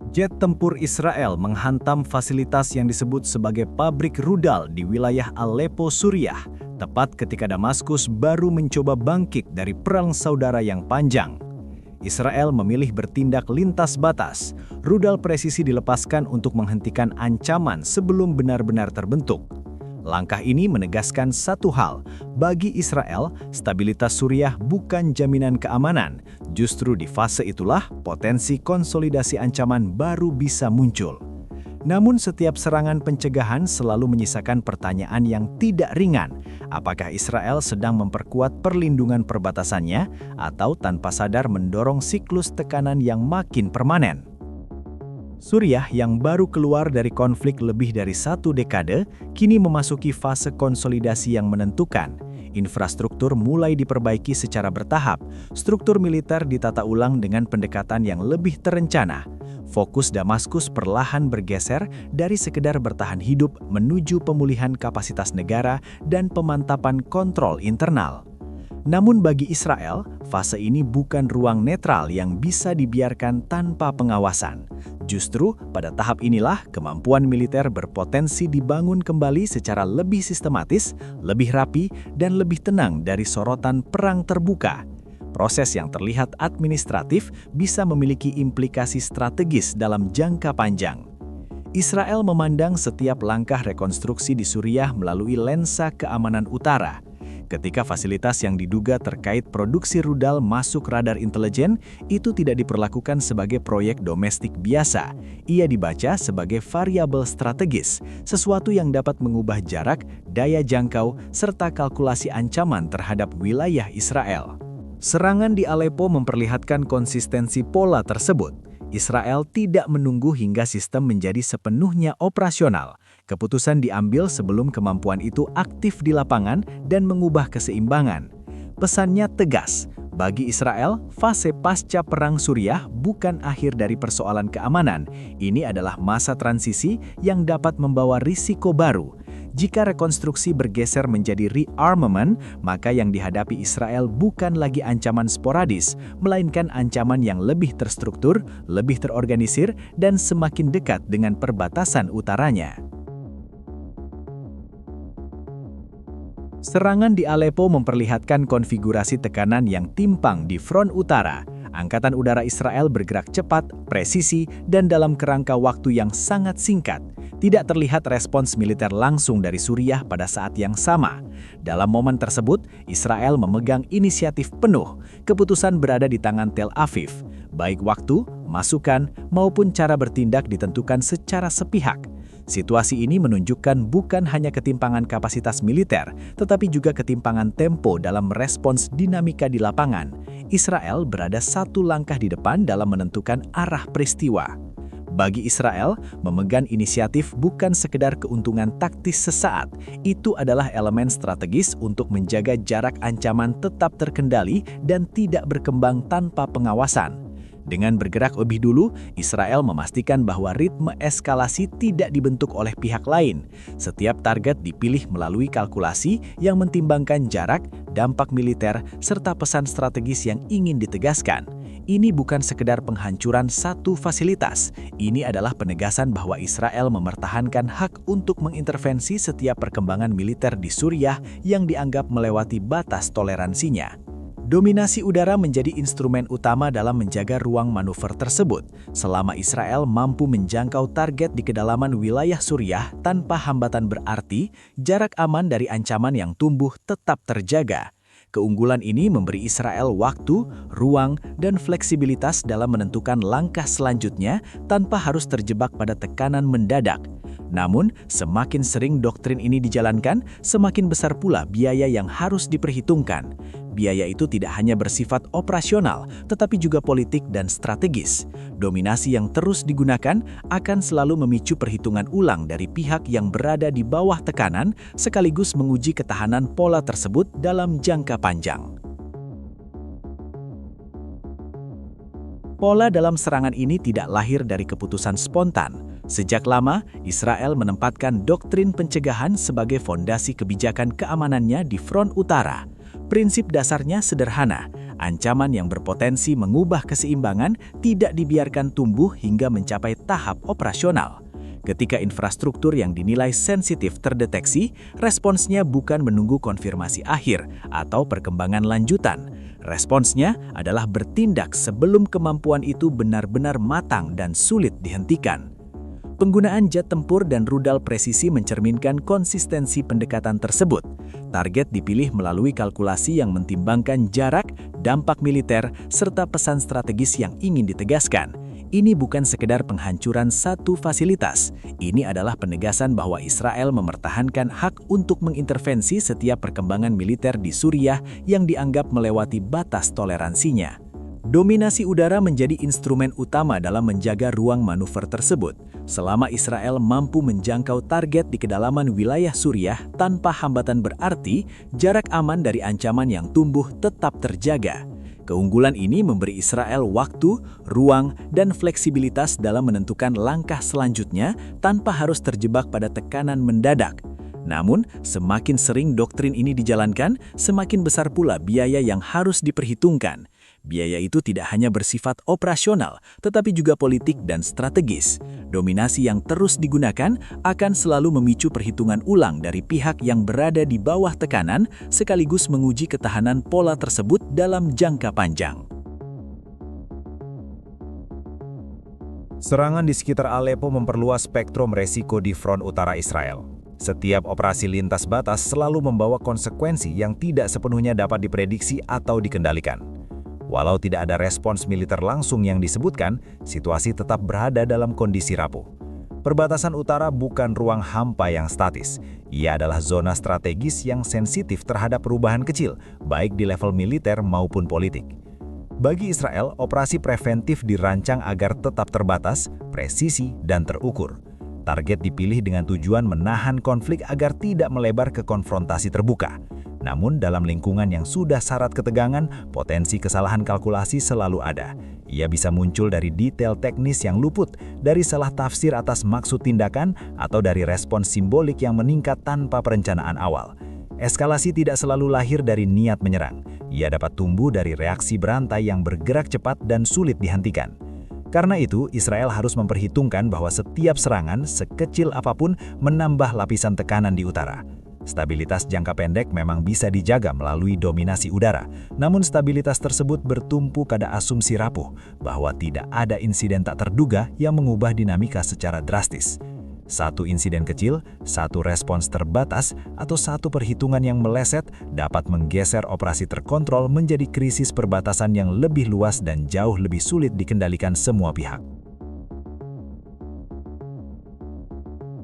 Jet tempur Israel menghantam fasilitas yang disebut sebagai pabrik rudal di wilayah Aleppo, Suriah, tepat ketika Damaskus baru mencoba bangkit dari perang saudara yang panjang. Israel memilih bertindak lintas batas. Rudal presisi dilepaskan untuk menghentikan ancaman sebelum benar-benar terbentuk. Langkah ini menegaskan satu hal, bagi Israel, stabilitas Suriah bukan jaminan keamanan. Justru di fase itulah potensi konsolidasi ancaman baru bisa muncul. Namun setiap serangan pencegahan selalu menyisakan pertanyaan yang tidak ringan. Apakah Israel sedang memperkuat perlindungan perbatasannya atau tanpa sadar mendorong siklus tekanan yang makin permanen? Suriah yang baru keluar dari konflik lebih dari 1 dekade, kini memasuki fase konsolidasi yang menentukan. Infrastruktur mulai diperbaiki secara bertahap, struktur militer ditata ulang dengan pendekatan yang lebih terencana. Fokus Damaskus perlahan bergeser dari sekedar bertahan hidup menuju pemulihan kapasitas negara dan pemantapan kontrol internal. Namun bagi Israel, fase ini bukan ruang netral yang bisa dibiarkan tanpa pengawasan. Justru pada tahap inilah kemampuan militer berpotensi dibangun kembali secara lebih sistematis, lebih rapi, dan lebih tenang dari sorotan perang terbuka. Proses yang terlihat administratif bisa memiliki implikasi strategis dalam jangka panjang. Israel memandang setiap langkah rekonstruksi di Suriah melalui lensa keamanan utara. Ketika fasilitas yang diduga terkait produksi rudal masuk radar intelijen, itu tidak diperlakukan sebagai proyek domestik biasa. Ia dibaca sebagai variabel strategis, sesuatu yang dapat mengubah jarak, daya jangkau, serta kalkulasi ancaman terhadap wilayah Israel. Serangan di Aleppo memperlihatkan konsistensi pola tersebut. Israel tidak menunggu hingga sistem menjadi sepenuhnya operasional. Keputusan diambil sebelum kemampuan itu aktif di lapangan dan mengubah keseimbangan. Pesannya tegas, bagi Israel, fase pasca perang Suriah bukan akhir dari persoalan keamanan. Ini adalah masa transisi yang dapat membawa risiko baru. Jika rekonstruksi bergeser menjadi rearmament, maka yang dihadapi Israel bukan lagi ancaman sporadis, melainkan ancaman yang lebih terstruktur, lebih terorganisir, dan semakin dekat dengan perbatasan utaranya. Serangan di Aleppo memperlihatkan konfigurasi tekanan yang timpang di front utara. Angkatan udara Israel bergerak cepat, presisi, dan dalam kerangka waktu yang sangat singkat. Tidak terlihat respons militer langsung dari Suriah pada saat yang sama. Dalam momen tersebut, Israel memegang inisiatif penuh. Keputusan berada di tangan Tel Aviv. Baik waktu, masukan, maupun cara bertindak ditentukan secara sepihak. Situasi ini menunjukkan bukan hanya ketimpangan kapasitas militer, tetapi juga ketimpangan tempo dalam merespons dinamika di lapangan. Israel berada satu langkah di depan dalam menentukan arah peristiwa. Bagi Israel, memegang inisiatif bukan sekedar keuntungan taktis sesaat. Itu adalah elemen strategis untuk menjaga jarak ancaman tetap terkendali dan tidak berkembang tanpa pengawasan. Dengan bergerak lebih dulu, Israel memastikan bahwa ritme eskalasi tidak dibentuk oleh pihak lain. Setiap target dipilih melalui kalkulasi yang mentimbangkan jarak, dampak militer, serta pesan strategis yang ingin ditegaskan. Ini bukan sekedar penghancuran satu fasilitas. Ini adalah penegasan bahwa Israel mempertahankan hak untuk mengintervensi setiap perkembangan militer di Suriah yang dianggap melewati batas toleransinya. Dominasi udara menjadi instrumen utama dalam menjaga ruang manuver tersebut. Selama Israel mampu menjangkau target di kedalaman wilayah Suriah tanpa hambatan berarti, jarak aman dari ancaman yang tumbuh tetap terjaga. Keunggulan ini memberi Israel waktu, ruang, dan fleksibilitas dalam menentukan langkah selanjutnya tanpa harus terjebak pada tekanan mendadak. Namun, semakin sering doktrin ini dijalankan, semakin besar pula biaya yang harus diperhitungkan. Biaya itu tidak hanya bersifat operasional, tetapi juga politik dan strategis. Dominasi yang terus digunakan akan selalu memicu perhitungan ulang dari pihak yang berada di bawah tekanan, sekaligus menguji ketahanan pola tersebut dalam jangka panjang. Pola dalam serangan ini tidak lahir dari keputusan spontan. Sejak lama, Israel menempatkan doktrin pencegahan sebagai fondasi kebijakan keamanannya di front utara. Prinsip dasarnya sederhana, Ancaman yang berpotensi mengubah keseimbangan tidak dibiarkan tumbuh hingga mencapai tahap operasional. Ketika infrastruktur yang dinilai sensitif terdeteksi, responsnya bukan menunggu konfirmasi akhir atau perkembangan lanjutan. Responsnya adalah bertindak sebelum kemampuan itu benar-benar matang dan sulit dihentikan. Penggunaan jet tempur dan rudal presisi mencerminkan konsistensi pendekatan tersebut. Target dipilih melalui kalkulasi yang mentimbangkan jarak, dampak militer, serta pesan strategis yang ingin ditegaskan. Ini bukan sekedar penghancuran satu fasilitas. Ini adalah penegasan bahwa Israel mempertahankan hak untuk mengintervensi setiap perkembangan militer di Suriah yang dianggap melewati batas toleransinya. Dominasi udara menjadi instrumen utama dalam menjaga ruang manuver tersebut. Selama Israel mampu menjangkau target di kedalaman wilayah Suriah tanpa hambatan berarti, jarak aman dari ancaman yang tumbuh tetap terjaga. Keunggulan ini memberi Israel waktu, ruang, dan fleksibilitas dalam menentukan langkah selanjutnya tanpa harus terjebak pada tekanan mendadak. Namun, semakin sering doktrin ini dijalankan, semakin besar pula biaya yang harus diperhitungkan. Biaya itu tidak hanya bersifat operasional, tetapi juga politik dan strategis. Dominasi yang terus digunakan akan selalu memicu perhitungan ulang dari pihak yang berada di bawah tekanan, sekaligus menguji ketahanan pola tersebut dalam jangka panjang. Serangan di sekitar Aleppo memperluas spektrum resiko di front utara Israel. Setiap operasi lintas batas selalu membawa konsekuensi yang tidak sepenuhnya dapat diprediksi atau dikendalikan. Walau tidak ada respons militer langsung yang disebutkan, situasi tetap berada dalam kondisi rapuh. Perbatasan utara bukan ruang hampa yang statis. Ia adalah zona strategis yang sensitif terhadap perubahan kecil, baik di level militer maupun politik. Bagi Israel, operasi preventif dirancang agar tetap terbatas, presisi, dan terukur. Target dipilih dengan tujuan menahan konflik agar tidak melebar ke konfrontasi terbuka. Namun dalam lingkungan yang sudah syarat ketegangan, potensi kesalahan kalkulasi selalu ada. Ia bisa muncul dari detail teknis yang luput, dari salah tafsir atas maksud tindakan, atau dari respons simbolik yang meningkat tanpa perencanaan awal. Eskalasi tidak selalu lahir dari niat menyerang. Ia dapat tumbuh dari reaksi berantai yang bergerak cepat dan sulit dihentikan. Karena itu, Israel harus memperhitungkan bahwa setiap serangan, sekecil apapun, menambah lapisan tekanan di utara. Stabilitas jangka pendek memang bisa dijaga melalui dominasi udara, namun stabilitas tersebut bertumpu pada asumsi rapuh bahwa tidak ada insiden tak terduga yang mengubah dinamika secara drastis. Satu insiden kecil, satu respons terbatas, atau satu perhitungan yang meleset dapat menggeser operasi terkontrol menjadi krisis perbatasan yang lebih luas dan jauh lebih sulit dikendalikan semua pihak.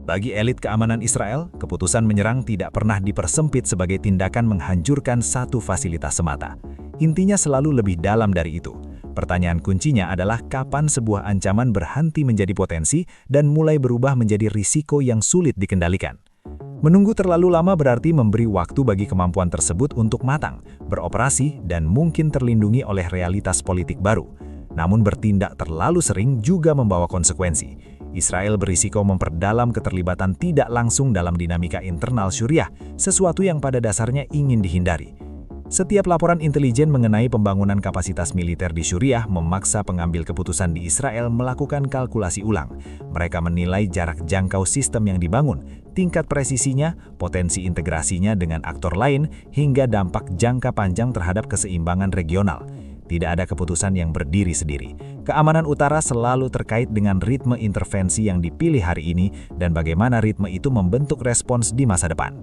Bagi elit keamanan Israel, keputusan menyerang tidak pernah dipersempit sebagai tindakan menghancurkan satu fasilitas semata. Intinya selalu lebih dalam dari itu. Pertanyaan kuncinya adalah kapan sebuah ancaman berhenti menjadi potensi dan mulai berubah menjadi risiko yang sulit dikendalikan. Menunggu terlalu lama berarti memberi waktu bagi kemampuan tersebut untuk matang, beroperasi, dan mungkin terlindungi oleh realitas politik baru. Namun bertindak terlalu sering juga membawa konsekuensi. Israel berisiko memperdalam keterlibatan tidak langsung dalam dinamika internal Suriah, sesuatu yang pada dasarnya ingin dihindari. Setiap laporan intelijen mengenai pembangunan kapasitas militer di Suriah memaksa pengambil keputusan di Israel melakukan kalkulasi ulang. Mereka menilai jarak jangkau sistem yang dibangun, tingkat presisinya, potensi integrasinya dengan aktor lain, hingga dampak jangka panjang terhadap keseimbangan regional. Tidak ada keputusan yang berdiri sendiri. Keamanan utara selalu terkait dengan ritme intervensi yang dipilih hari ini dan bagaimana ritme itu membentuk respons di masa depan.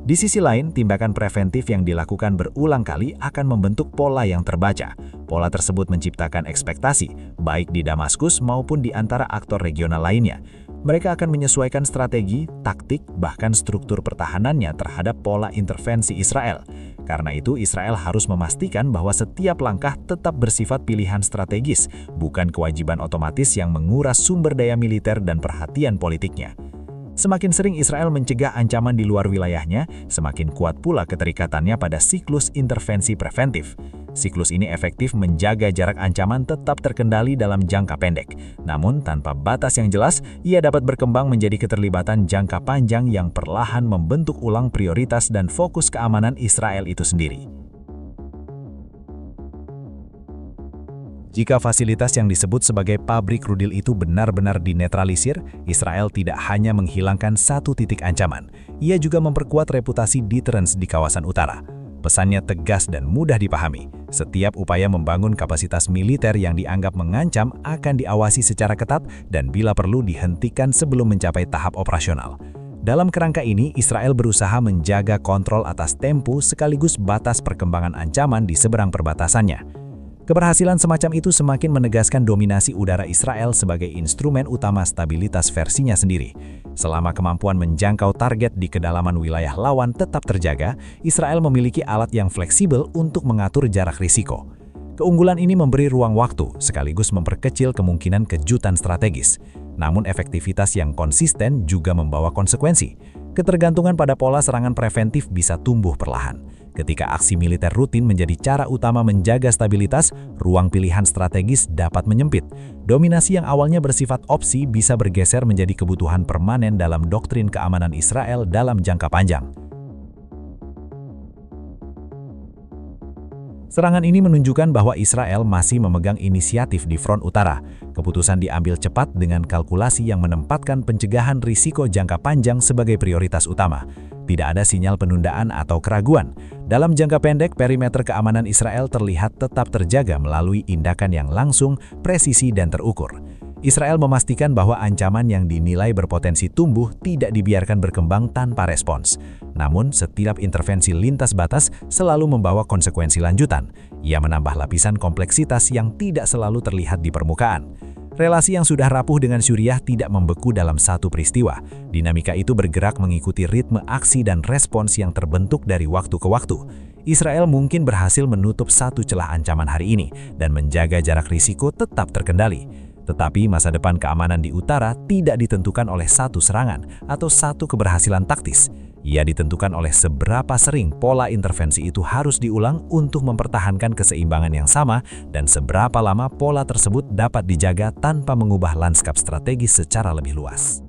Di sisi lain, tindakan preventif yang dilakukan berulang kali akan membentuk pola yang terbaca. Pola tersebut menciptakan ekspektasi, baik di Damaskus maupun di antara aktor regional lainnya. Mereka akan menyesuaikan strategi, taktik, bahkan struktur pertahanannya terhadap pola intervensi Israel. Karena itu, Israel harus memastikan bahwa setiap langkah tetap bersifat pilihan strategis, bukan kewajiban otomatis yang menguras sumber daya militer dan perhatian politiknya. Semakin sering Israel mencegah ancaman di luar wilayahnya, semakin kuat pula keterikatannya pada siklus intervensi preventif. Siklus ini efektif menjaga jarak ancaman tetap terkendali dalam jangka pendek. Namun tanpa batas yang jelas, ia dapat berkembang menjadi keterlibatan jangka panjang yang perlahan membentuk ulang prioritas dan fokus keamanan Israel itu sendiri. Jika fasilitas yang disebut sebagai pabrik rudal itu benar-benar dinetralisir, Israel tidak hanya menghilangkan satu titik ancaman, ia juga memperkuat reputasi deterrence di kawasan utara. Pesannya tegas dan mudah dipahami. Setiap upaya membangun kapasitas militer yang dianggap mengancam akan diawasi secara ketat dan bila perlu dihentikan sebelum mencapai tahap operasional. Dalam kerangka ini, Israel berusaha menjaga kontrol atas tempo sekaligus batas perkembangan ancaman di seberang perbatasannya. Keberhasilan semacam itu semakin menegaskan dominasi udara Israel sebagai instrumen utama stabilitas versinya sendiri. Selama kemampuan menjangkau target di kedalaman wilayah lawan tetap terjaga, Israel memiliki alat yang fleksibel untuk mengatur jarak risiko. Keunggulan ini memberi ruang waktu, sekaligus memperkecil kemungkinan kejutan strategis. Namun efektivitas yang konsisten juga membawa konsekuensi. Ketergantungan pada pola serangan preventif bisa tumbuh perlahan. Ketika aksi militer rutin menjadi cara utama menjaga stabilitas, ruang pilihan strategis dapat menyempit. Dominasi yang awalnya bersifat opsi bisa bergeser menjadi kebutuhan permanen dalam doktrin keamanan Israel dalam jangka panjang. Serangan ini menunjukkan bahwa Israel masih memegang inisiatif di front utara. Keputusan diambil cepat dengan kalkulasi yang menempatkan pencegahan risiko jangka panjang sebagai prioritas utama. Tidak ada sinyal penundaan atau keraguan. Dalam jangka pendek, perimeter keamanan Israel terlihat tetap terjaga melalui tindakan yang langsung, presisi, dan terukur. Israel memastikan bahwa ancaman yang dinilai berpotensi tumbuh tidak dibiarkan berkembang tanpa respons. Namun, setiap intervensi lintas batas selalu membawa konsekuensi lanjutan. Ia menambah lapisan kompleksitas yang tidak selalu terlihat di permukaan. Relasi yang sudah rapuh dengan Suriah tidak membeku dalam satu peristiwa. Dinamika itu bergerak mengikuti ritme aksi dan respons yang terbentuk dari waktu ke waktu. Israel mungkin berhasil menutup satu celah ancaman hari ini dan menjaga jarak risiko tetap terkendali. Tetapi masa depan keamanan di utara tidak ditentukan oleh satu serangan atau satu keberhasilan taktis. Ia ditentukan oleh seberapa sering pola intervensi itu harus diulang untuk mempertahankan keseimbangan yang sama dan seberapa lama pola tersebut dapat dijaga tanpa mengubah lanskap strategis secara lebih luas.